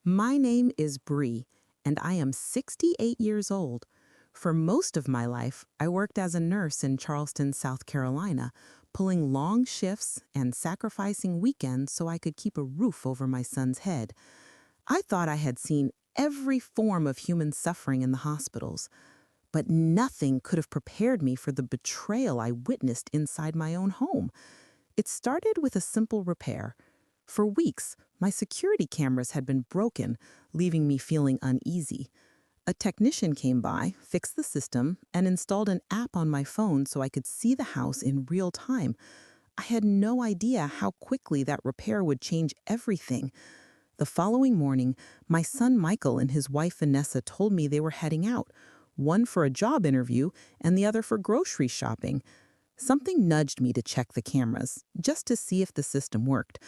My name is Bree, and I am 68 years old. For most of my life, I worked as a nurse in Charleston, South Carolina, pulling long shifts and sacrificing weekends so I could keep a roof over my son's head. I thought I had seen every form of human suffering in the hospitals, but nothing could have prepared me for the betrayal I witnessed inside my own home. It started with a simple repair. For weeks, my security cameras had been broken, leaving me feeling uneasy. A technician came by, fixed the system, and installed an app on my phone so I could see the house in real time. I had no idea how quickly that repair would change everything. The following morning, my son Michael and his wife Vanessa told me they were heading out, one for a job interview and the other for grocery shopping. Something nudged me to check the cameras, just to see if the system worked.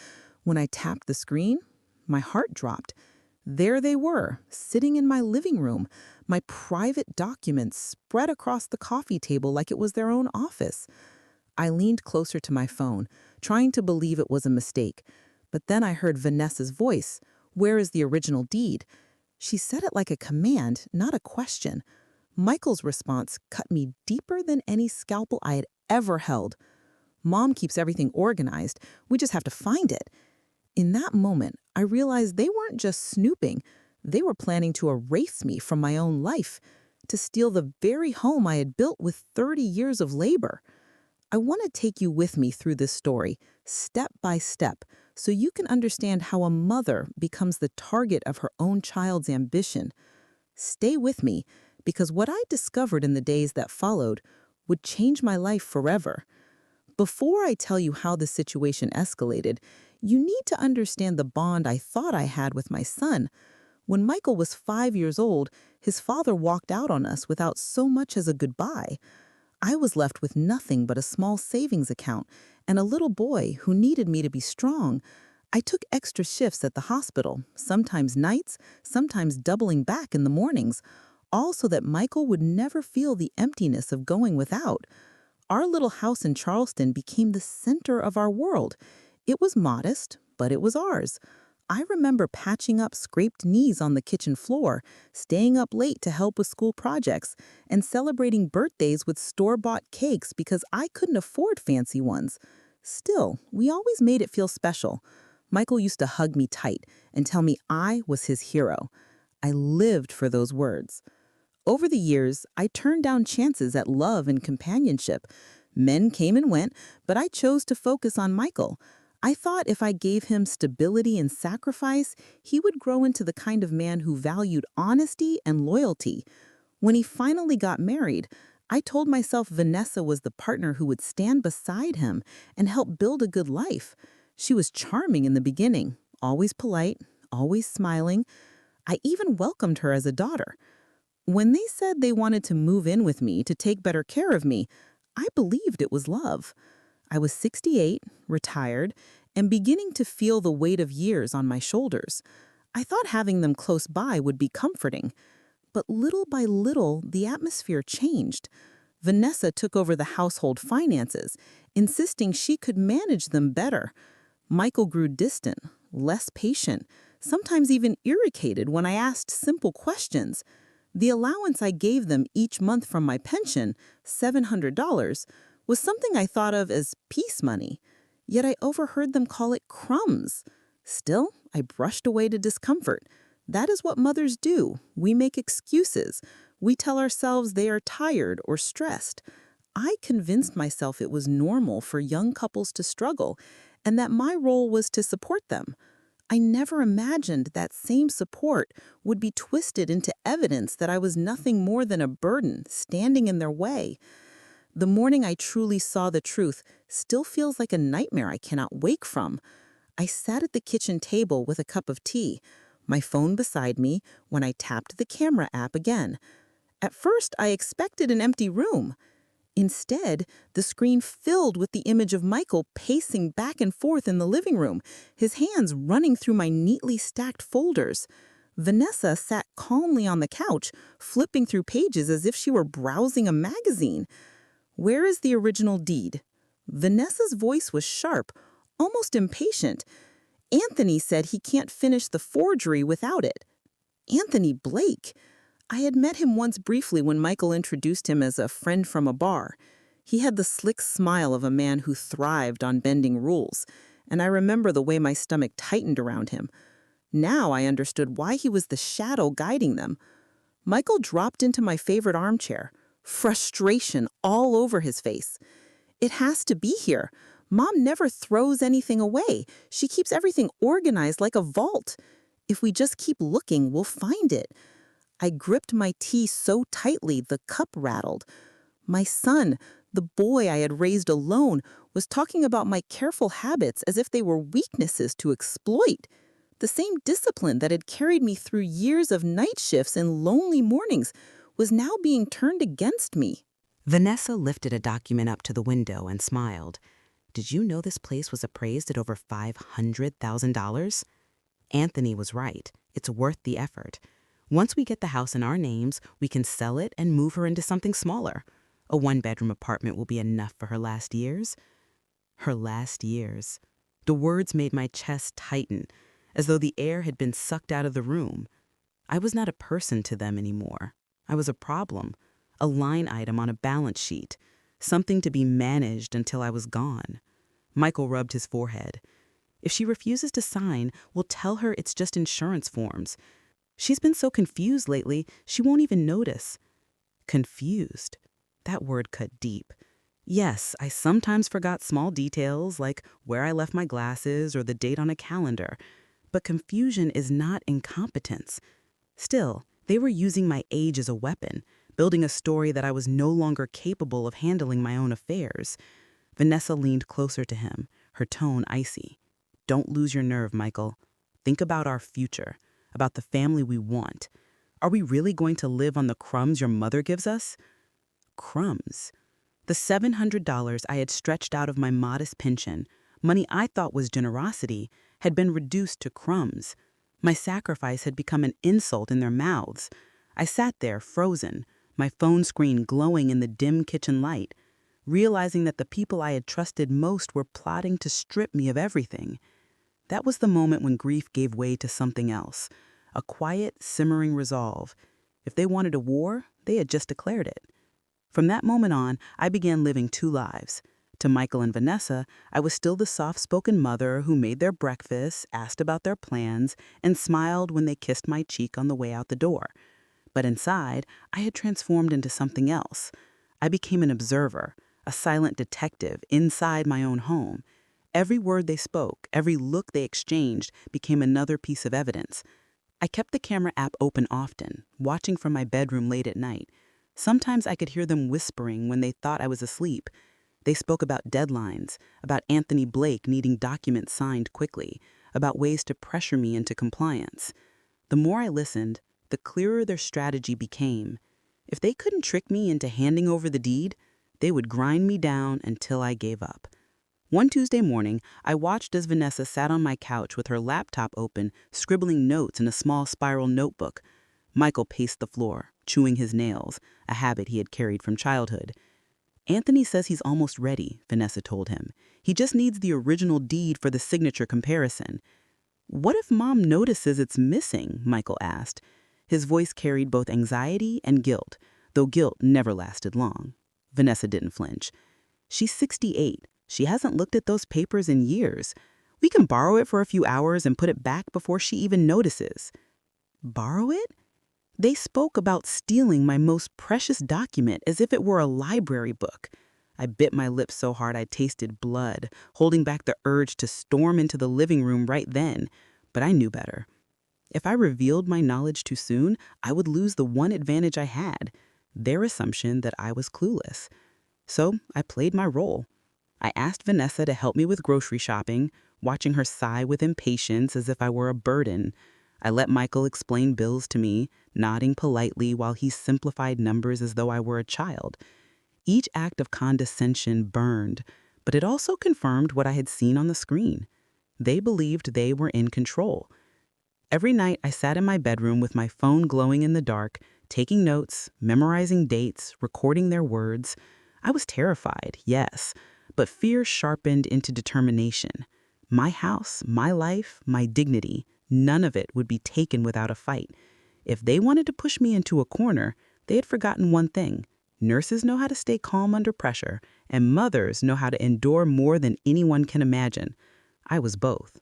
When I tapped the screen, my heart dropped. There they were, sitting in my living room, my private documents spread across the coffee table like it was their own office. I leaned closer to my phone, trying to believe it was a mistake. But then I heard Vanessa's voice. "Where is the original deed?" She said it like a command, not a question. Michael's response cut me deeper than any scalpel I had ever held. "Mom keeps everything organized. We just have to find it." In that moment, I realized they weren't just snooping. They were planning to erase me from my own life, to steal the very home I had built with 30 years of labor. I want to take you with me through this story, step by step, so you can understand how a mother becomes the target of her own child's ambition. Stay with me, because what I discovered in the days that followed would change my life forever. Before I tell you how the situation escalated, you need to understand the bond I thought I had with my son. When Michael was 5 years old, his father walked out on us without so much as a goodbye. I was left with nothing but a small savings account and a little boy who needed me to be strong. I took extra shifts at the hospital, sometimes nights, sometimes doubling back in the mornings, all so that Michael would never feel the emptiness of going without. Our little house in Charleston became the center of our world. It was modest, but it was ours. I remember patching up scraped knees on the kitchen floor, staying up late to help with school projects, and celebrating birthdays with store-bought cakes because I couldn't afford fancy ones. Still, we always made it feel special. Michael used to hug me tight and tell me I was his hero. I lived for those words. Over the years, I turned down chances at love and companionship. Men came and went, but I chose to focus on Michael. I thought if I gave him stability and sacrifice, he would grow into the kind of man who valued honesty and loyalty. When he finally got married, I told myself Vanessa was the partner who would stand beside him and help build a good life. She was charming in the beginning, always polite, always smiling. I even welcomed her as a daughter. When they said they wanted to move in with me to take better care of me, I believed it was love. I was 68, retired, and beginning to feel the weight of years on my shoulders. I thought having them close by would be comforting. But little by little, the atmosphere changed. Vanessa took over the household finances, insisting she could manage them better. Michael grew distant, less patient, sometimes even irritated when I asked simple questions. The allowance I gave them each month from my pension, $700, was something I thought of as peace money, yet I overheard them call it crumbs. Still, I brushed away the discomfort. That is what mothers do. We make excuses. We tell ourselves they are tired or stressed. I convinced myself it was normal for young couples to struggle, and that my role was to support them. I never imagined that same support would be twisted into evidence that I was nothing more than a burden standing in their way. The morning I truly saw the truth still feels like a nightmare I cannot wake from. I sat at the kitchen table with a cup of tea, my phone beside me, when I tapped the camera app again. At first, I expected an empty room. Instead, the screen filled with the image of Michael pacing back and forth in the living room, his hands running through my neatly stacked folders. Vanessa sat calmly on the couch, flipping through pages as if she were browsing a magazine. "Where is the original deed?" Vanessa's voice was sharp, almost impatient. Anthony said he can't finish the forgery without it. Anthony Blake. I had met him once briefly when Michael introduced him as a friend from a bar. He had the slick smile of a man who thrived on bending rules, and I remember the way my stomach tightened around him. Now I understood why he was the shadow guiding them. Michael dropped into my favorite armchair, frustration all over his face. It has to be here. Mom never throws anything away. She keeps everything organized like a vault. If we just keep looking, we'll find it. I gripped my tea so tightly the cup rattled. My son, the boy I had raised alone, was talking about my careful habits as if they were weaknesses to exploit. The same discipline that had carried me through years of night shifts and lonely mornings was now being turned against me. Vanessa lifted a document up to the window and smiled. Did you know this place was appraised at over $500,000? Anthony was right. It's worth the effort. Once we get the house in our names, we can sell it and move her into something smaller. A one-bedroom apartment will be enough for her last years. Her last years. The words made my chest tighten, as though the air had been sucked out of the room. I was not a person to them anymore. I was a problem, a line item on a balance sheet, something to be managed until I was gone. Michael rubbed his forehead. If she refuses to sign, we'll tell her it's just insurance forms. She's been so confused lately, she won't even notice. Confused. That word cut deep. Yes, I sometimes forgot small details like where I left my glasses or the date on a calendar, but confusion is not incompetence. Still, they were using my age as a weapon, building a story that I was no longer capable of handling my own affairs. Vanessa leaned closer to him, her tone icy. Don't lose your nerve, Michael. Think about our future, about the family we want. Are we really going to live on the crumbs your mother gives us? Crumbs. The $700 I had stretched out of my modest pension, money I thought was generosity, had been reduced to crumbs. My sacrifice had become an insult in their mouths. I sat there, frozen, my phone screen glowing in the dim kitchen light, realizing that the people I had trusted most were plotting to strip me of everything. That was the moment when grief gave way to something else, a quiet, simmering resolve. If they wanted a war, they had just declared it. From that moment on, I began living two lives. To Michael and Vanessa, I was still the soft-spoken mother who made their breakfast, asked about their plans, and smiled when they kissed my cheek on the way out the door. But inside, I had transformed into something else. I became an observer, a silent detective inside my own home. Every word they spoke, every look they exchanged became another piece of evidence. I kept the camera app open often, watching from my bedroom late at night. Sometimes I could hear them whispering when they thought I was asleep. They spoke about deadlines, about Anthony Blake needing documents signed quickly, about ways to pressure me into compliance. The more I listened, the clearer their strategy became. If they couldn't trick me into handing over the deed, they would grind me down until I gave up. One Tuesday morning, I watched as Vanessa sat on my couch with her laptop open, scribbling notes in a small spiral notebook. Michael paced the floor, chewing his nails, a habit he had carried from childhood. Anthony says he's almost ready, Vanessa told him. He just needs the original deed for the signature comparison. What if Mom notices it's missing? Michael asked. His voice carried both anxiety and guilt, though guilt never lasted long. Vanessa didn't flinch. She's 68. She hasn't looked at those papers in years. We can borrow it for a few hours and put it back before she even notices. Borrow it? They spoke about stealing my most precious document as if it were a library book. I bit my lips so hard I tasted blood, holding back the urge to storm into the living room right then. But I knew better. If I revealed my knowledge too soon, I would lose the one advantage I had, their assumption that I was clueless. So I played my role. I asked Vanessa to help me with grocery shopping, watching her sigh with impatience as if I were a burden. I let Michael explain bills to me, nodding politely while he simplified numbers as though I were a child. Each act of condescension burned, but it also confirmed what I had seen on the screen. They believed they were in control. Every night I sat in my bedroom with my phone glowing in the dark, taking notes, memorizing dates, recording their words. I was terrified, yes, but fear sharpened into determination. My house, my life, my dignity, none of it would be taken without a fight. If they wanted to push me into a corner, they had forgotten one thing. Nurses know how to stay calm under pressure, and mothers know how to endure more than anyone can imagine. I was both.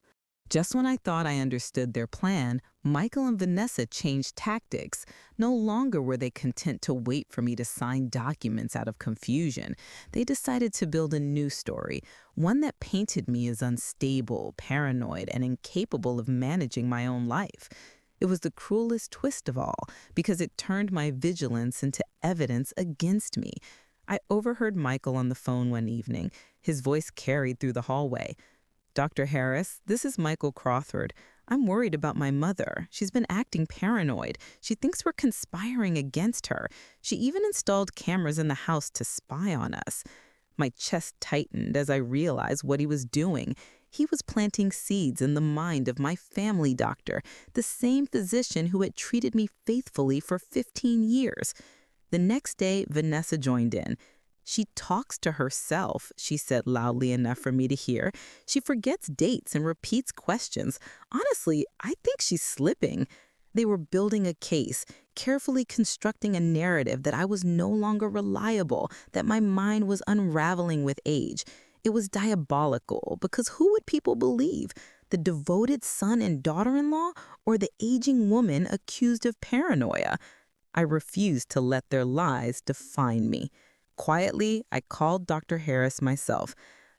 Just when I thought I understood their plan, Michael and Vanessa changed tactics. No longer were they content to wait for me to sign documents out of confusion. They decided to build a new story, one that painted me as unstable, paranoid, and incapable of managing my own life. It was the cruelest twist of all, because it turned my vigilance into evidence against me. I overheard Michael on the phone one evening. His voice carried through the hallway. Dr. Harris, this is Michael Crawford. I'm worried about my mother. She's been acting paranoid. She thinks we're conspiring against her. She even installed cameras in the house to spy on us. My chest tightened as I realized what he was doing. He was planting seeds in the mind of my family doctor, the same physician who had treated me faithfully for 15 years. The next day, Vanessa joined in. She talks to herself, she said loudly enough for me to hear. She forgets dates and repeats questions. Honestly, I think she's slipping. They were building a case, carefully constructing a narrative that I was no longer reliable, that my mind was unraveling with age. It was diabolical, because who would people believe? The devoted son and daughter-in-law, or the aging woman accused of paranoia? I refused to let their lies define me. Quietly, I called Dr. Harris myself.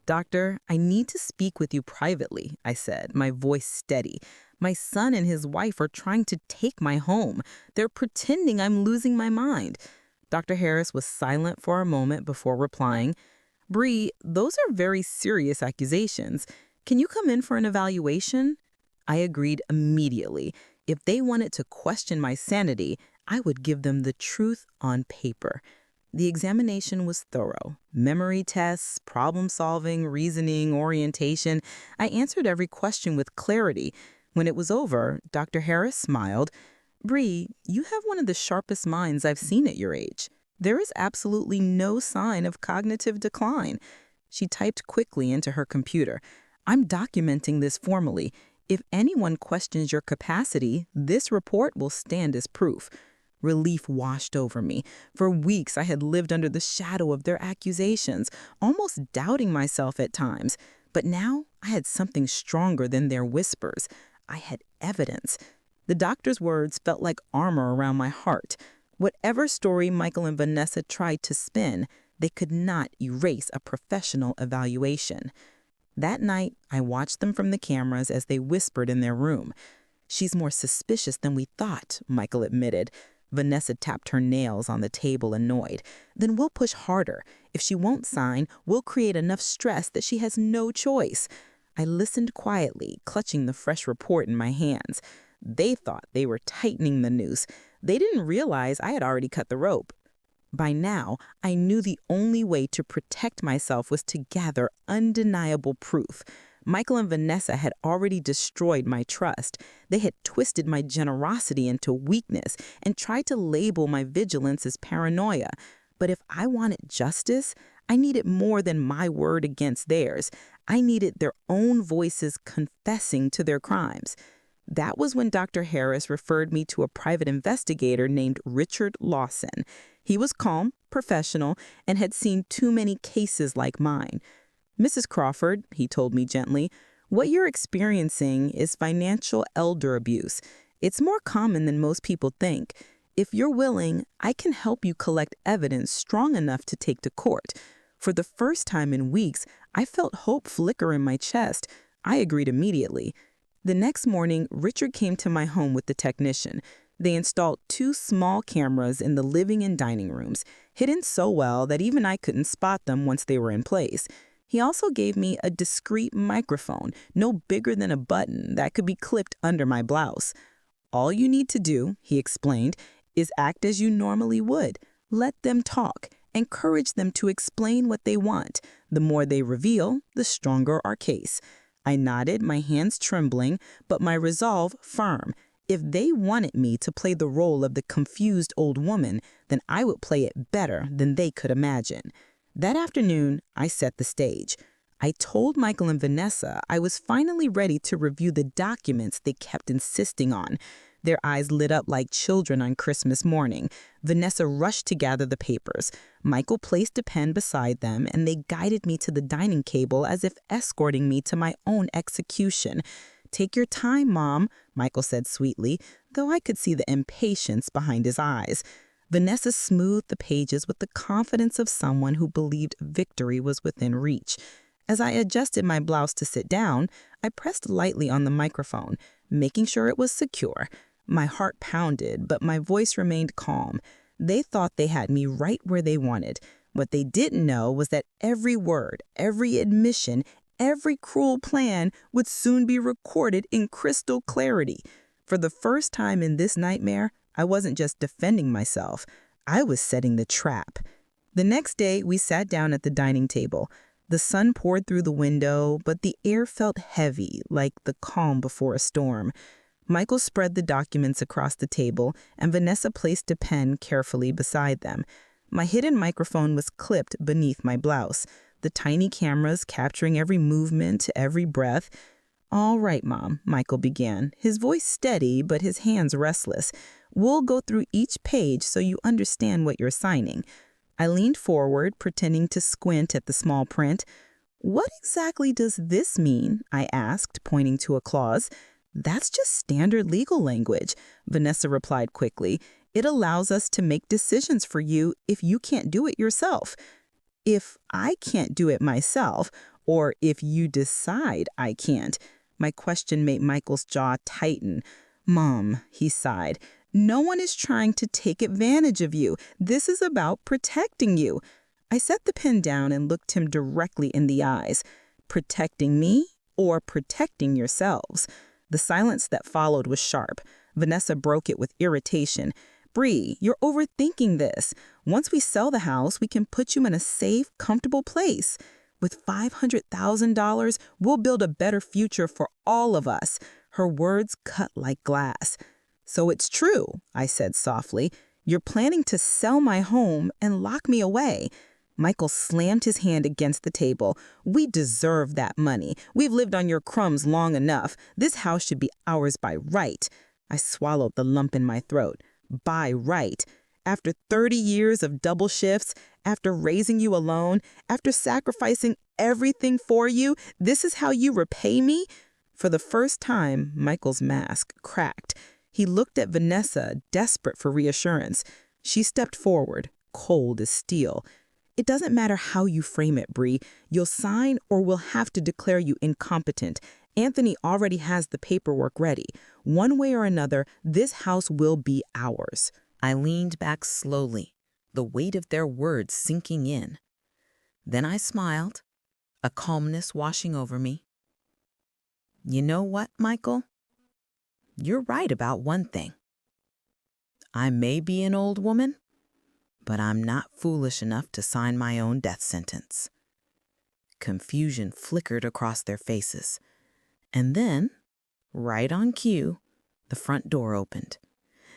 Doctor, I need to speak with you privately, I said, my voice steady. My son and his wife are trying to take my home. They're pretending I'm losing my mind. Dr. Harris was silent for a moment before replying. Bree, those are very serious accusations. Can you come in for an evaluation? I agreed immediately. If they wanted to question my sanity, I would give them the truth on paper. The examination was thorough. Memory tests, problem solving, reasoning, orientation. I answered every question with clarity. When it was over, Dr. Harris smiled. Bree, you have one of the sharpest minds I've seen at your age. There is absolutely no sign of cognitive decline. She typed quickly into her computer. I'm documenting this formally. If anyone questions your capacity, this report will stand as proof. Relief washed over me. For weeks, I had lived under the shadow of their accusations, almost doubting myself at times. But now, I had something stronger than their whispers. I had evidence. The doctor's words felt like armor around my heart. Whatever story Michael and Vanessa tried to spin, they could not erase a professional evaluation. That night, I watched them from the cameras as they whispered in their room. She's more suspicious than we thought, Michael admitted. Vanessa tapped her nails on the table, annoyed. Then we'll push harder. If she won't sign, we'll create enough stress that she has no choice. I listened quietly, clutching the fresh report in my hands. They thought they were tightening the noose. They didn't realize I had already cut the rope. By now, I knew the only way to protect myself was to gather undeniable proof. Michael and Vanessa had already destroyed my trust. They had twisted my generosity into weakness and tried to label my vigilance as paranoia. But if I wanted justice, I needed more than my word against theirs. I needed their own voices confessing to their crimes. That was when Dr. Harris referred me to a private investigator named Richard Lawson. He was calm, professional, and had seen too many cases like mine. Mrs. Crawford, he told me gently, what you're experiencing is financial elder abuse. It's more common than most people think. If you're willing, I can help you collect evidence strong enough to take to court. For the first time in weeks, I felt hope flicker in my chest. I agreed immediately. The next morning, Richard came to my home with the technician. They installed 2 small cameras in the living and dining rooms, hidden so well that even I couldn't spot them once they were in place. He also gave me a discreet microphone, no bigger than a button, that could be clipped under my blouse. All you need to do, he explained, is act as you normally would. Let them talk. Encourage them to explain what they want. The more they reveal, the stronger our case. I nodded, my hands trembling, but my resolve firm. If they wanted me to play the role of the confused old woman, then I would play it better than they could imagine. That afternoon, I set the stage. I told Michael and Vanessa I was finally ready to review the documents they kept insisting on. Their eyes lit up like children on Christmas morning. Vanessa rushed to gather the papers. Michael placed a pen beside them, and they guided me to the dining table as if escorting me to my own execution. "Take your time, Mom," Michael said sweetly, though I could see the impatience behind his eyes. Vanessa smoothed the pages with the confidence of someone who believed victory was within reach. As I adjusted my blouse to sit down, I pressed lightly on the microphone, making sure it was secure. My heart pounded, but my voice remained calm. They thought they had me right where they wanted. What they didn't know was that every word, every admission, every cruel plan would soon be recorded in crystal clarity. For the first time in this nightmare, I wasn't just defending myself. I was setting the trap. The next day, we sat down at the dining table. The sun poured through the window, but the air felt heavy, like the calm before a storm. Michael spread the documents across the table, and Vanessa placed a pen carefully beside them. My hidden microphone was clipped beneath my blouse, the tiny cameras capturing every movement, every breath. "All right, Mom," Michael began, his voice steady but his hands restless. "We'll go through each page so you understand what you're signing." I leaned forward, pretending to squint at the small print. "What exactly does this mean?" I asked, pointing to a clause. "That's just standard legal language," Vanessa replied quickly. "It allows us to make decisions for you if you can't do it yourself." "If I can't do it myself, or if you decide I can't?" My question made Michael's jaw tighten. "Mom," he sighed, "no one is trying to take advantage of you. This is about protecting you." I set the pen down and looked him directly in the eyes. "Protecting me or protecting yourselves?" The silence that followed was sharp. Vanessa broke it with irritation. "Bree, you're overthinking this. Once we sell the house, we can put you in a safe, comfortable place. With $500,000, we'll build a better future for all of us." Her words cut like glass. "So it's true," I said softly. "You're planning to sell my home and lock me away." Michael slammed his hand against the table. "We deserve that money. We've lived on your crumbs long enough. This house should be ours by right." I swallowed the lump in my throat. By right. After 30 years of double shifts, after raising you alone, after sacrificing everything for you, this is how you repay me? For the first time, Michael's mask cracked. He looked at Vanessa, desperate for reassurance. She stepped forward, cold as steel. "It doesn't matter how you frame it, Bree. You'll sign or we'll have to declare you incompetent. Anthony already has the paperwork ready. One way or another, this house will be ours." I leaned back slowly, the weight of their words sinking in. Then I smiled, a calmness washing over me. "You know what, Michael? You're right about one thing. I may be an old woman, but I'm not foolish enough to sign my own death sentence." Confusion flickered across their faces. And then, right on cue, the front door opened.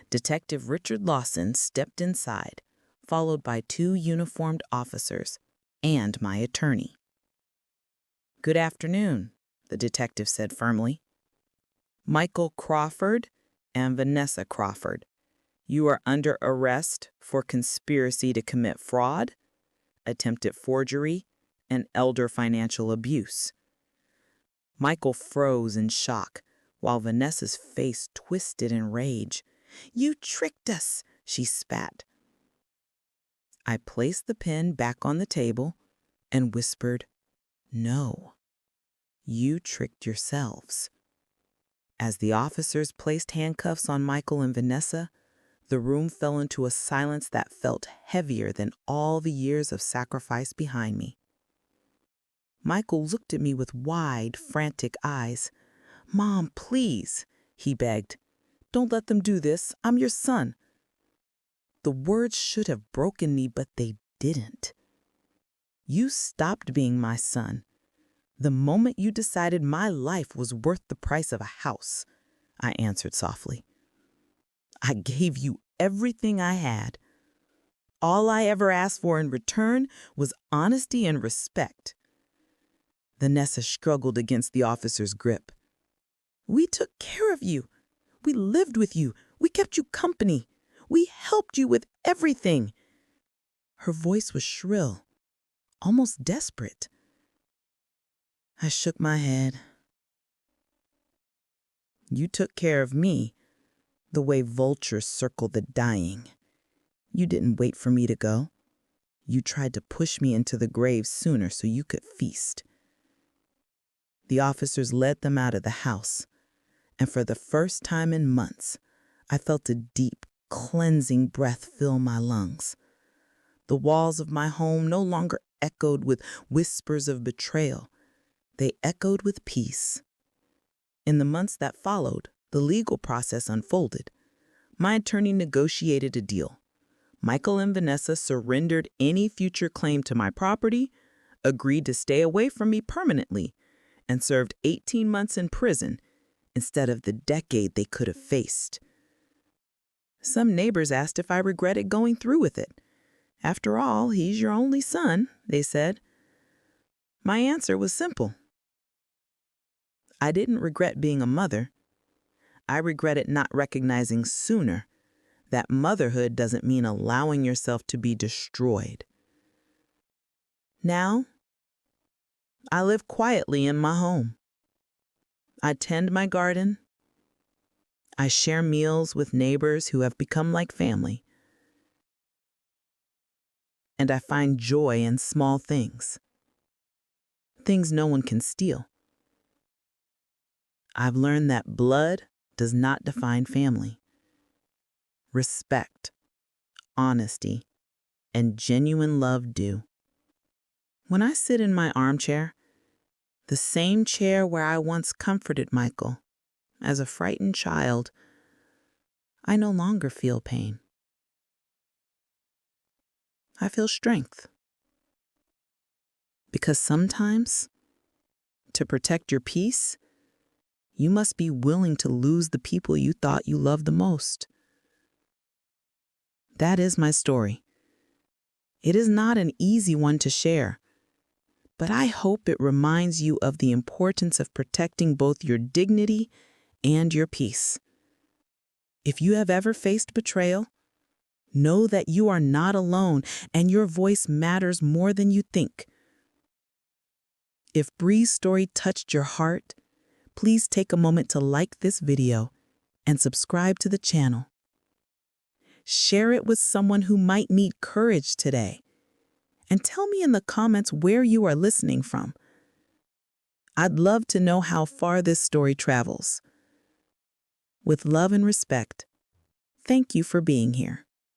Detective Richard Lawson stepped inside, followed by 2 uniformed officers and my attorney. "Good afternoon," the detective said firmly. "Michael Crawford and Vanessa Crawford, you are under arrest for conspiracy to commit fraud, attempted forgery, and elder financial abuse." Michael froze in shock, while Vanessa's face twisted in rage. "You tricked us," she spat. I placed the pen back on the table and whispered, "No, you tricked yourselves." As the officers placed handcuffs on Michael and Vanessa, the room fell into a silence that felt heavier than all the years of sacrifice behind me. Michael looked at me with wide, frantic eyes. "Mom, please," he begged. "Don't let them do this. I'm your son." The words should have broken me, but they didn't. "You stopped being my son the moment you decided my life was worth the price of a house," I answered softly. "I gave you everything I had. All I ever asked for in return was honesty and respect. Vanessa struggled against the officer's grip. "We took care of you. We lived with you. We kept you company. We helped you with everything." Her voice was shrill, almost desperate. I shook my head. "You took care of me the way vultures circle the dying. You didn't wait for me to go. You tried to push me into the grave sooner so you could feast." The officers led them out of the house, and for the first time in months, I felt a deep, cleansing breath fill my lungs. The walls of my home no longer echoed with whispers of betrayal. They echoed with peace. In the months that followed, the legal process unfolded. My attorney negotiated a deal. Michael and Vanessa surrendered any future claim to my property, agreed to stay away from me permanently, and served 18 months in prison instead of the decade they could have faced. Some neighbors asked if I regretted going through with it. "After all, he's your only son," they said. My answer was simple. I didn't regret being a mother. I regretted not recognizing sooner that motherhood doesn't mean allowing yourself to be destroyed. Now, I live quietly in my home. I tend my garden. I share meals with neighbors who have become like family. And I find joy in small things, things no one can steal. I've learned that blood does not define family. Respect, honesty, and genuine love do. When I sit in my armchair, the same chair where I once comforted Michael as a frightened child, I no longer feel pain. I feel strength. Because sometimes, to protect your peace, you must be willing to lose the people you thought you loved the most. That is my story. It is not an easy one to share, but I hope it reminds you of the importance of protecting both your dignity and your peace. If you have ever faced betrayal, know that you are not alone and your voice matters more than you think. If Bree's story touched your heart, please take a moment to like this video and subscribe to the channel. Share it with someone who might need courage today. And tell me in the comments where you are listening from. I'd love to know how far this story travels. With love and respect, thank you for being here.